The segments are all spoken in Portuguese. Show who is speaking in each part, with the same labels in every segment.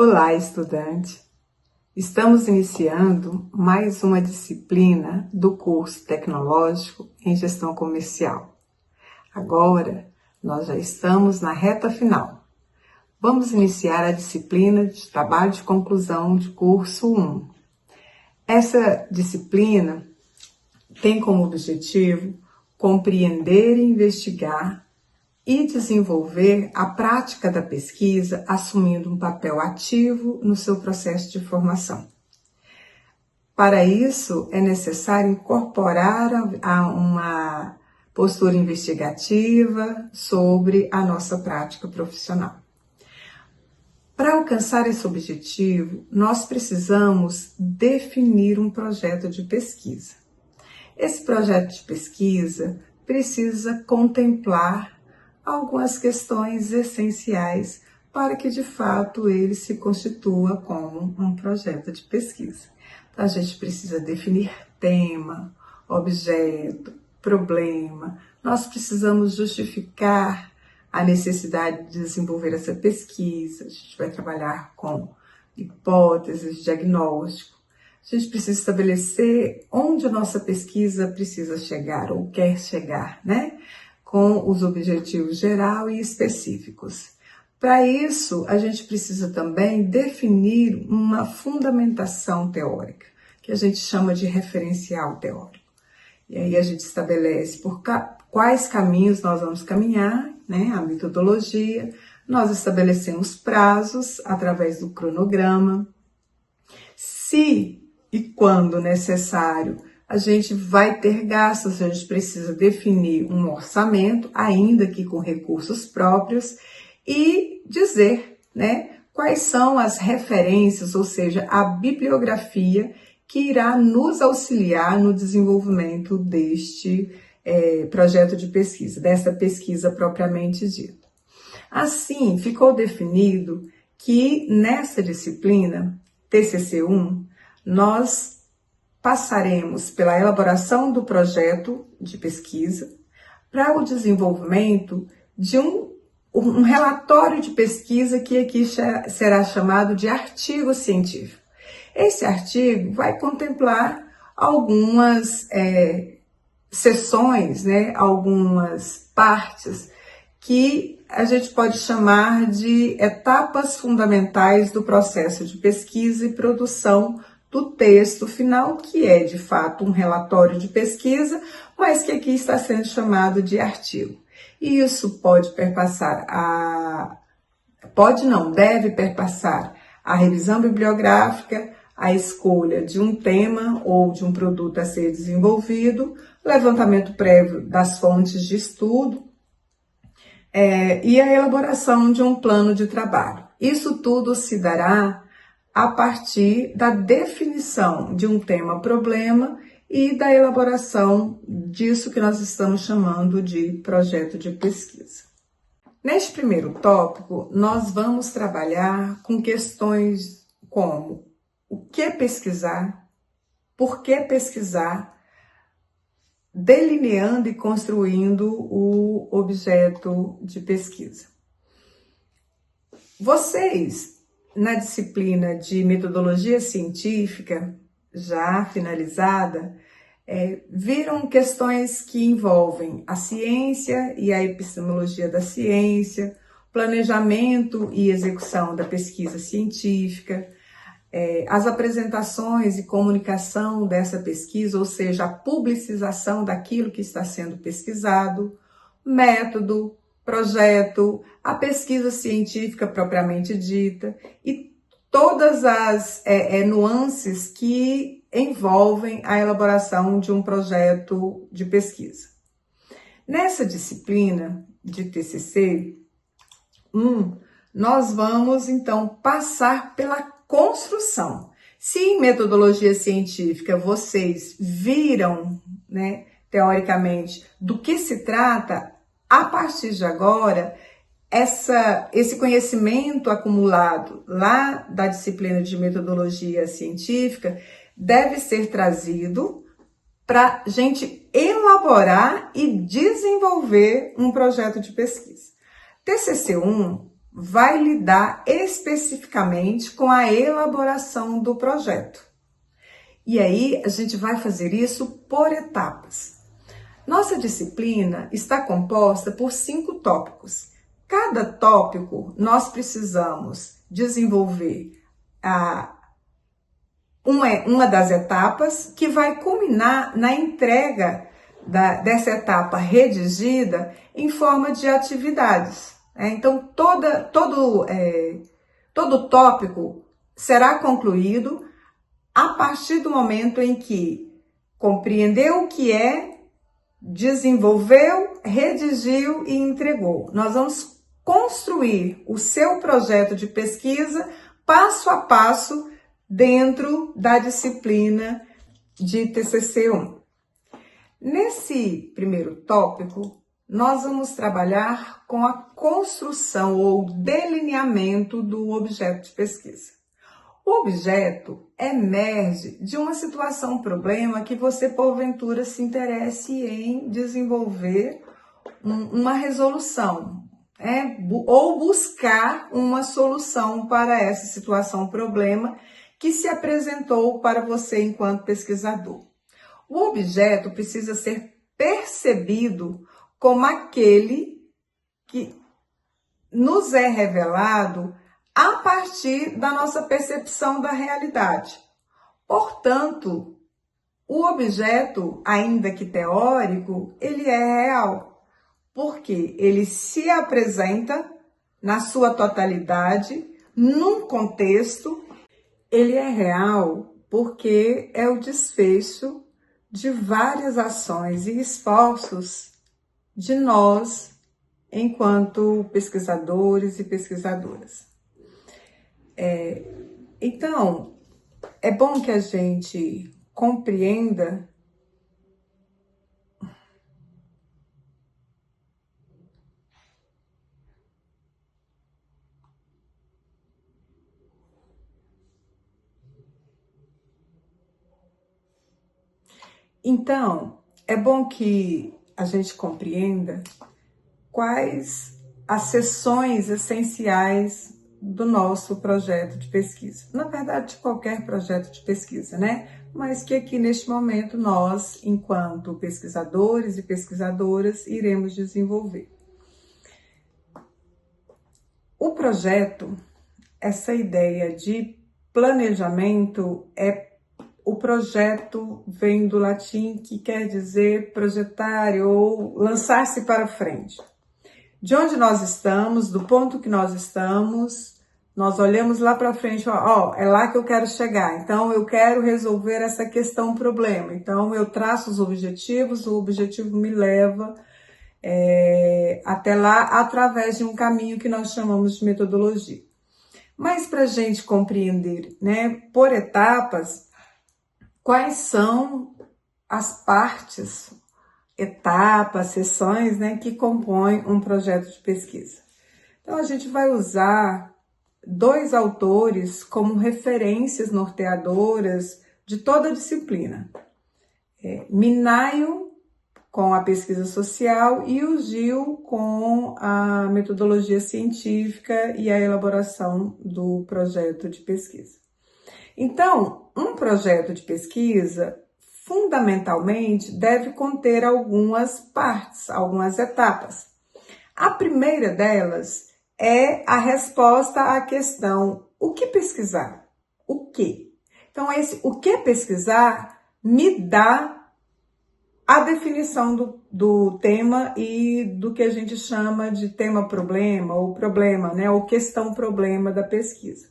Speaker 1: Olá, estudante! Estamos iniciando mais uma disciplina do curso tecnológico em gestão comercial. Agora, nós já estamos na reta final. Vamos iniciar a disciplina de trabalho de conclusão de curso 1. Essa disciplina tem como objetivo compreender e investigar e desenvolver a prática da pesquisa, assumindo um papel ativo no seu processo de formação. Para isso, é necessário incorporar uma postura investigativa sobre a nossa prática profissional. Para alcançar esse objetivo, nós precisamos definir um projeto de pesquisa. Esse projeto de pesquisa precisa contemplar algumas questões essenciais para que, de fato, ele se constitua como um projeto de pesquisa. Então, a gente precisa definir tema, objeto, problema. Nós precisamos justificar a necessidade de desenvolver essa pesquisa. A gente vai trabalhar com hipóteses, diagnóstico. A gente precisa estabelecer onde a nossa pesquisa precisa chegar ou quer chegar, né? Com os objetivos geral e específicos. Para isso, a gente precisa também definir uma fundamentação teórica, que a gente chama de referencial teórico. E aí a gente estabelece por quais caminhos nós vamos caminhar, né? A metodologia, nós estabelecemos prazos através do cronograma. Se e quando necessário, a gente vai ter gastos, a gente precisa definir um orçamento, ainda que com recursos próprios, e dizer, né, quais são as referências, ou seja, a bibliografia que irá nos auxiliar no desenvolvimento deste projeto de pesquisa, dessa pesquisa propriamente dita. Assim, ficou definido que nessa disciplina, TCC1, nós passaremos pela elaboração do projeto de pesquisa para o desenvolvimento de um relatório de pesquisa que aqui será chamado de artigo científico. Esse artigo vai contemplar algumas seções, né, algumas partes que a gente pode chamar de etapas fundamentais do processo de pesquisa e produção do texto final, que é, de fato, um relatório de pesquisa, mas que aqui está sendo chamado de artigo. E isso deve perpassar a revisão bibliográfica, a escolha de um tema ou de um produto a ser desenvolvido, levantamento prévio das fontes de estudo, e a elaboração de um plano de trabalho. Isso tudo se dará a partir da definição de um tema-problema e da elaboração disso que nós estamos chamando de projeto de pesquisa. Neste primeiro tópico, nós vamos trabalhar com questões como o que pesquisar, por que pesquisar, delineando e construindo o objeto de pesquisa. Vocês, na disciplina de metodologia científica, já finalizada, viram questões que envolvem a ciência e a epistemologia da ciência, planejamento e execução da pesquisa científica, as apresentações e comunicação dessa pesquisa, ou seja, a publicização daquilo que está sendo pesquisado, método, projeto, a pesquisa científica propriamente dita e todas as nuances que envolvem a elaboração de um projeto de pesquisa. Nessa disciplina de TCC1, nós vamos então passar pela construção. Se em metodologia científica vocês viram, né, teoricamente, do que se trata, a partir de agora, esse conhecimento acumulado lá da disciplina de metodologia científica deve ser trazido para a gente elaborar e desenvolver um projeto de pesquisa. TCC1 vai lidar especificamente com a elaboração do projeto. E aí a gente vai fazer isso por etapas. Nossa disciplina está composta por 5 tópicos. Cada tópico nós precisamos desenvolver uma das etapas que vai culminar na entrega dessa etapa redigida em forma de atividades. Então, todo tópico será concluído a partir do momento em que compreendeu o que é, desenvolveu, redigiu e entregou. Nós vamos construir o seu projeto de pesquisa passo a passo dentro da disciplina de TCC1. Nesse primeiro tópico, nós vamos trabalhar com a construção ou delineamento do objeto de pesquisa. O objeto emerge de uma situação, problema que você porventura se interesse em desenvolver uma resolução, ou buscar uma solução para essa situação, problema que se apresentou para você enquanto pesquisador. O objeto precisa ser percebido como aquele que nos é revelado a partir da nossa percepção da realidade. Portanto, o objeto, ainda que teórico, ele é real, porque ele se apresenta na sua totalidade, num contexto. Ele é real porque é o desfecho de várias ações e esforços de nós, enquanto pesquisadores e pesquisadoras. Então, é bom que a gente compreenda quais as seções essenciais do nosso projeto de pesquisa. Na verdade, de qualquer projeto de pesquisa, né? Mas que aqui neste momento nós, enquanto pesquisadores e pesquisadoras, iremos desenvolver. O projeto, essa ideia de planejamento, o projeto vem do latim que quer dizer projetar ou lançar-se para frente. De onde nós estamos, do ponto que nós estamos, nós olhamos lá para frente, é lá que eu quero chegar. Então, eu quero resolver essa questão, problema. Então, eu traço os objetivos, o objetivo me leva até lá através de um caminho que nós chamamos de metodologia. Mas para a gente compreender, por etapas, quais são as partes, etapas, seções, que compõem um projeto de pesquisa. Então, a gente vai usar 2 autores como referências norteadoras de toda a disciplina. Minayo, com a pesquisa social, e o Gil, com a metodologia científica e a elaboração do projeto de pesquisa. Então, um projeto de pesquisa, fundamentalmente, deve conter algumas partes, algumas etapas. A primeira delas é a resposta à questão: o que pesquisar? O que? Então, o que pesquisar me dá a definição do tema e do que a gente chama de tema-problema, ou problema, ou questão-problema da pesquisa.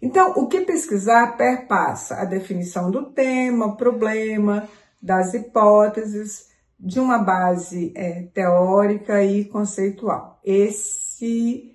Speaker 1: Então, o que pesquisar perpassa a definição do tema, problema, das hipóteses, de uma base teórica e conceitual. Esses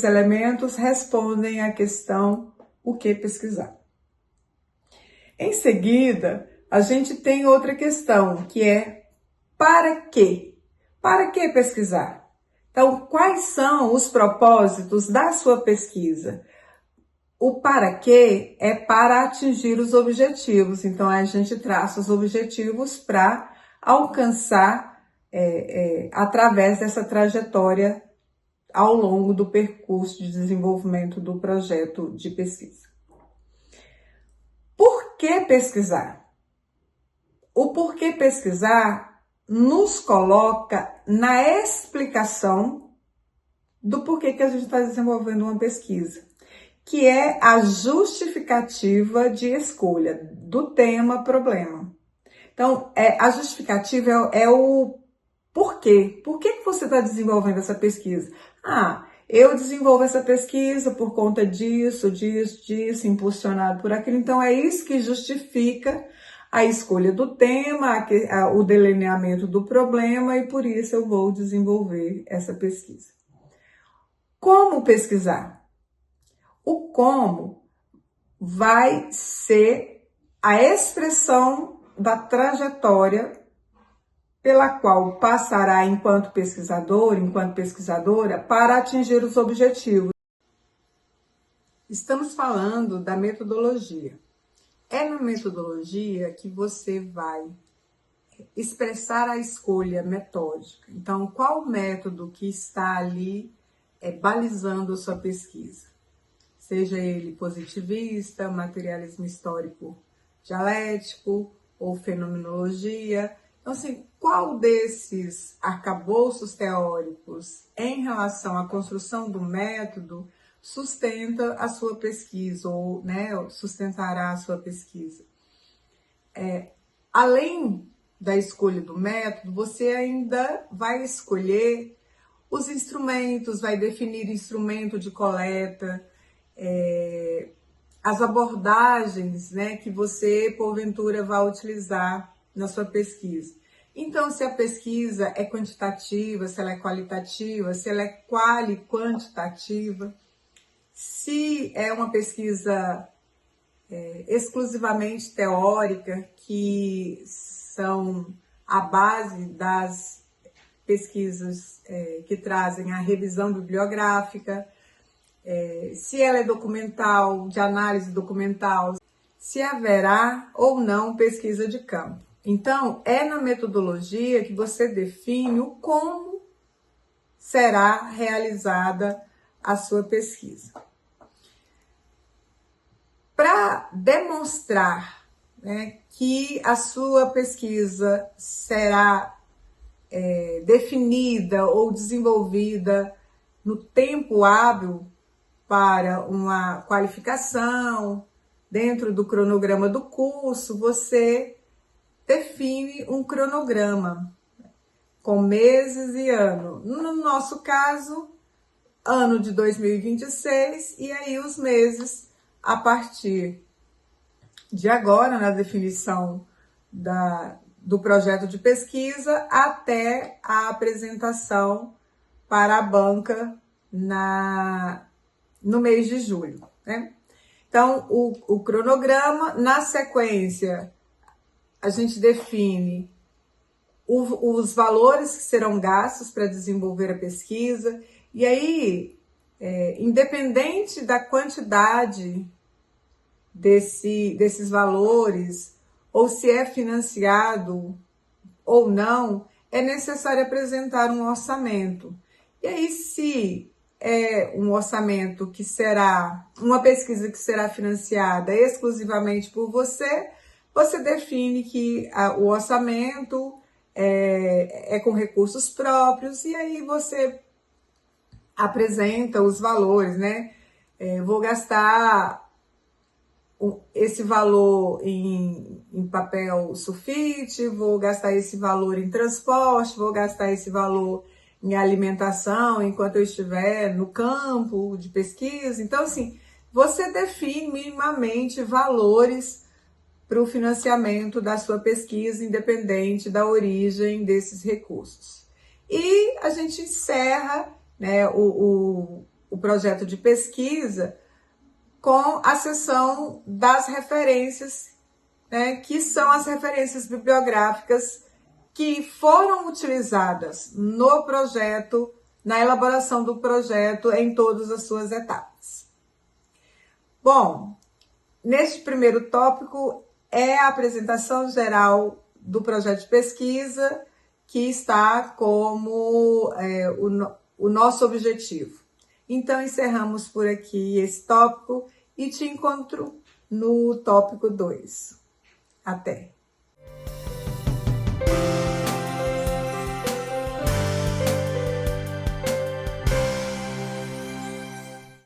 Speaker 1: elementos respondem à questão: o que pesquisar? Em seguida, a gente tem outra questão, que é: para quê? Para que pesquisar? Então, quais são os propósitos da sua pesquisa? O para quê é para atingir os objetivos. Então, a gente traça os objetivos para alcançar através dessa trajetória ao longo do percurso de desenvolvimento do projeto de pesquisa. Por que pesquisar? O porquê pesquisar nos coloca na explicação do porquê que a gente está desenvolvendo uma pesquisa, que é a justificativa de escolha do tema problema. Então, a justificativa é o porquê. Por que você está desenvolvendo essa pesquisa? Eu desenvolvo essa pesquisa por conta disso, impulsionado por aquilo. Então, é isso que justifica a escolha do tema, o delineamento do problema, e por isso eu vou desenvolver essa pesquisa. Como pesquisar? O como vai ser a expressão da trajetória pela qual passará enquanto pesquisador, enquanto pesquisadora, para atingir os objetivos. Estamos falando da metodologia. É na metodologia que você vai expressar a escolha metódica. Então, qual o método que está ali balizando a sua pesquisa? Seja ele positivista, materialismo histórico dialético ou fenomenologia. Então, assim, qual desses arcabouços teóricos em relação à construção do método sustenta a sua pesquisa, ou sustentará a sua pesquisa? Além da escolha do método, você ainda vai escolher os instrumentos, vai definir instrumento de coleta, as abordagens que você, porventura, vai utilizar na sua pesquisa. Então, se a pesquisa é quantitativa, se ela é qualitativa, se ela é quali-quantitativa, se é uma pesquisa exclusivamente teórica, que são a base das pesquisas que trazem a revisão bibliográfica, se ela é documental, de análise documental, se haverá ou não pesquisa de campo. Então, é na metodologia que você define o como será realizada a sua pesquisa. Para demonstrar que a sua pesquisa será definida ou desenvolvida no tempo hábil para uma qualificação, dentro do cronograma do curso, você define um cronograma com meses e ano. No nosso caso, ano de 2026, e aí os meses a partir de agora, na definição do projeto de pesquisa, até a apresentação para a banca no mês de julho, Então, o cronograma, na sequência, a gente define os valores que serão gastos para desenvolver a pesquisa, e aí, independente da quantidade desses valores, ou se é financiado ou não, é necessário apresentar um orçamento. E aí, se é um orçamento que será, uma pesquisa que será financiada exclusivamente por você, você define que o orçamento é com recursos próprios, e aí você apresenta os valores, vou gastar esse valor em papel sulfite, vou gastar esse valor em transporte, vou gastar esse valor em alimentação enquanto eu estiver no campo de pesquisa. Então, assim, você define minimamente valores para o financiamento da sua pesquisa, independente da origem desses recursos. E a gente encerra o projeto de pesquisa com a seção das referências, que são as referências bibliográficas que foram utilizadas no projeto, na elaboração do projeto em todas as suas etapas. Bom, neste primeiro tópico é a apresentação geral do projeto de pesquisa, que está como o nosso objetivo. Então, encerramos por aqui esse tópico e te encontro no tópico 2. Até!